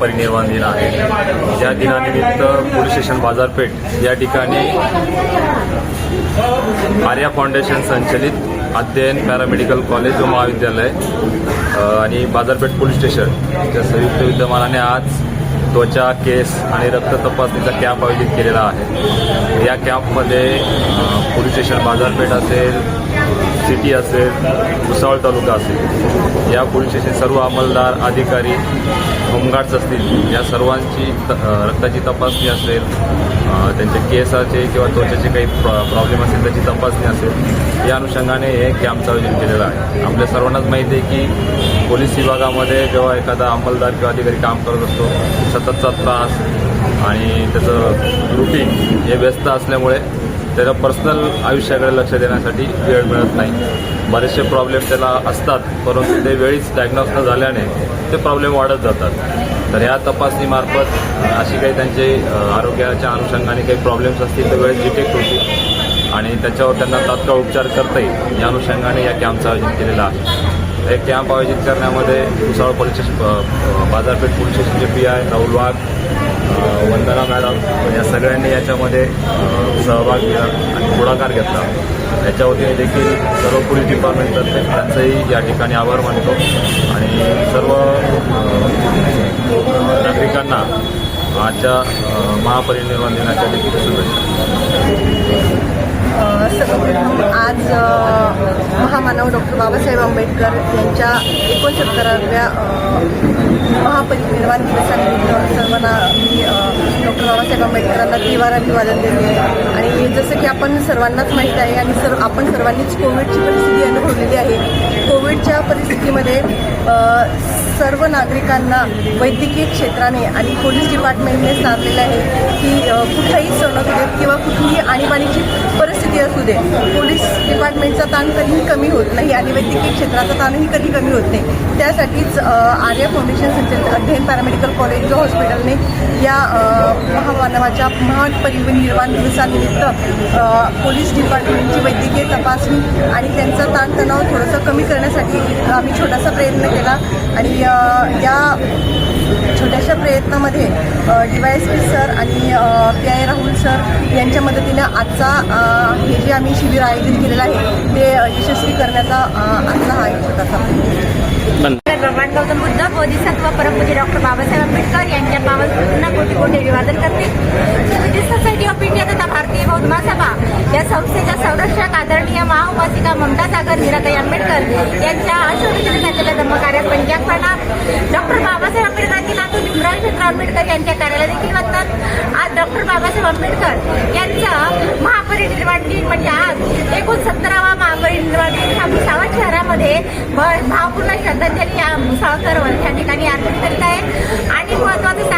महापरिनिर्वाण दिन आहे। या दिनानिमित्त पोलीस स्टेशन बाजारपेठ या ठिकाणी आर्या फाउंडेशन संचलित अध्ययन पॅरामेडिकल कॉलेज व महाविद्यालय आणि बाजारपेठ पोलीस स्टेशनच्या संयुक्त विद्यमानाने आज त्वचा, केस आणि रक्त तपासणीचा कॅम्प आयोजित केलेला आहे। या कॅम्पमध्ये पोलीस स्टेशन बाजारपेठ असेल, सिटी असेल, भुसावळ तालुका असेल, या पोलीस स्टेशन सर्व अंमलदार, अधिकारी, होमगार्ड्स असतील, या सर्वांची रक्ताची तपासणी असेल, त्यांच्या केसाचे किंवा त्वचेचे काही प्रॉब्लेम असेल त्याची तपासणी असेल, या अनुषंगाने हे कॅम्पचं आयोजन केलेलं आहे। आपल्या सर्वांनाच माहिती आहे की पोलीस विभागामध्ये जेव्हा एखादा अंमलदार किंवा अधिकारी काम करत असतो, सततचा त्रास आणि त्याचं रुटीन हे व्यस्त असल्यामुळे त्याच्या पर्सनल आयुष्याकडे लक्ष देण्यासाठी वेळ मिळत नाही। बरेचसे प्रॉब्लेम त्याला असतात, परंतु ते वेळीच डायग्नोज न झाल्याने ते प्रॉब्लेम वाढत जातात। तर या तपासणीमार्फत अशी काही त्यांचे आरोग्याच्या अनुषंगाने काही प्रॉब्लेम्स असतील तर वेळेस डिटेक्ट होतील आणि त्याच्यावर त्यांना तात्काळ उपचार करता येईल, या अनुषंगाने या कॅम्पचं आयोजन केलेलं आहे। हे कॅम्प आयोजित करण्यामध्ये भुसावळ पोलीस स्टेशन बाजारपेठ पोलीस स्टेशनचे PI राहुल वाघ, वंदना मॅडम या सगळ्यांनी याच्यामध्ये सहभाग घेतला आणि पुढाकार घेतला। याच्या वतीने देखील सर्व पोलीस डिपार्टमेंटतर्फे त्यांचंही या ठिकाणी आभार मानतो आणि सर्व नागरिकांना आजच्या महापरिनिर्वाण दिनाच्या देखील शुभेच्छा। आज महामानव डॉक्टर बाबासाहेब आंबेडकर यांच्या 69व्या महापरिनिर्वाण दिवसानिमित्त सर्वांना मी डॉक्टर बाबासाहेब आंबेडकरांना त्रिवार अभिवादन देते। आणि जसं की आपण सर्वांनाच माहीत आहे आणि आपण सर्वांनीच कोविडची परिस्थिती अनुभवलेली आहे। कोविडच्या परिस्थितीमध्ये सर्व नागरिकांना वैद्यकीय क्षेत्राने आणि पोलीस डिपार्टमेंटने सांगितलेलं आहे की कुठल्याही सण असू देत किंवा कुठलीही आणीबाणीची परिस्थिती असू दे, पोलीस डिपार्टमेंटचा ताण कधीही कमी होत नाही आणि वैद्यकीय क्षेत्राचा ताणही कधी कमी होत नाही। त्यासाठीच आर्या फाउंडेशन संचलित अध्ययन पॅरामेडिकल कॉलेज व हॉस्पिटलने या महामानवाच्या महापरिनिर्वाण दिवसानिमित्त पोलीस डिपार्टमेंटची वैद्यकीय तपासणी आणि त्यांचा ताणतणाव थोडंसं कमी करण्यासाठी आम्ही छोटासा प्रयत्न केला आणि या छोट्याशा प्रयत्नामध्ये DYSP सर आणि PI राहुल सर यांच्या मदतीने आजचा हे जे आम्ही शिबिर आयोजित केलेलं आहे ते यशस्वी करण्याचा आजचा हा एक छोटासा भगवान गौतम बुद्ध बोधिसत्व परमपूज्य डॉक्टर बाबासाहेब आंबेडकर यांच्या पावन स्मृतींना कोटी कोटी अभिवादन करते। बुद्धिस्ट सोसायटी ऑफ इंडिया तथा भारतीय बौद्ध महासभा या संस्थेच्या संरक्षक आदरणीय महाउपासिका ममता सागर मीराताई आंबेडकर यांच्या आश्रमस्थानी झालेल्या धम्मकार्यात पंचांगपणा डॉक्टर बाबासाहेब आंबेडकरांची नातू भीमराव क्षेत्र आंबेडकर यांच्या कार्याला देखील वतात। आज डॉक्टर बाबासाहेब आंबेडकर यांचा महापरिनिर्वाण दिन म्हणजे आज 69वा महापरिनिर्वाण दिन हा भुसावळ शहरामध्ये भावपूर्ण श्रद्धांजली भुसावळकर या ठिकाणी अर्पण करीत आहे। आणि महत्त्वाचं